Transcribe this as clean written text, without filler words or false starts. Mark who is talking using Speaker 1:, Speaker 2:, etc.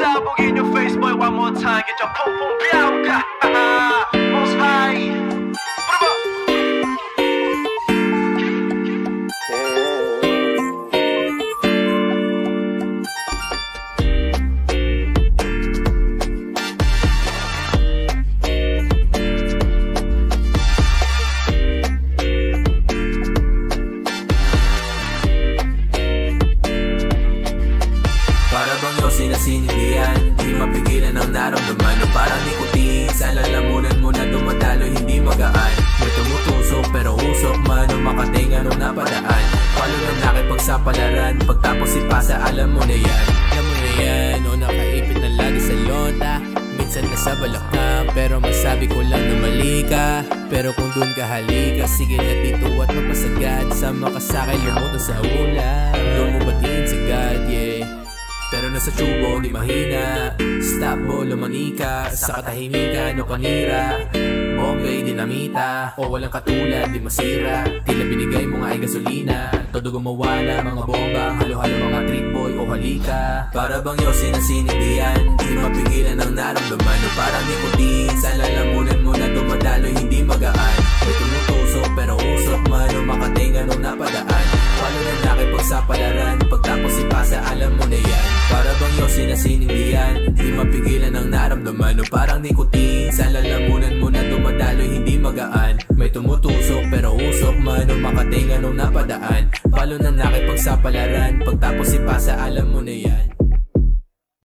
Speaker 1: pasabog in your face, boy, one more time. Get your pum pum biauka. Most high.
Speaker 2: Para bang yosin na sinindihan, di mapigilan ang naramdaman. O parang nikotin, sa lalamunan mo na dumadalo, hindi magaan. May tumutusok pero usok man o makatinga nung napadaan. Palo na nakipagsapalaran, pagtapos ipasa alam mo na yan. Alam mo na yan, o nakaipit na lagi sa lota. Minsan nasa balak na, pero masabi ko lang na mali ka. Pero kung dun ka halika, sige na dito at mapasagad. Sama ka sa'kin, lumutan sa ulan. Doon mo batiin si God, yeah. Pero nasa tubo, di mahina. Stop mo, lumanika. Sa katahimikan o kanira. Bombay, dinamita. O walang katulad, di masira. Tila binigay mo nga ay gasolina. Todo gumawa na mga bomba. Halo-halo mga trick boy o halika. Para bang yosin na sinindihan, di mapigilan ang naramdaman. O parang nikotin, sa lalamunan mo na dumadalo, hindi magaan. May tumutusok pero usok man o makatinga nung napadaan. Palo na nakipagsapalaran, pagtapos ipasa alam mo na yan. Para bang yosin na sinindihan, di mapigilan ang naramdaman. O parang nikotin, sa lalamunan mo na dumadalo, hindi magaan. May tumutusok pero usok man o makatinga nung napadaan. Palo na nakipagsapalaran, pagtapos ipasa alam mo na yan.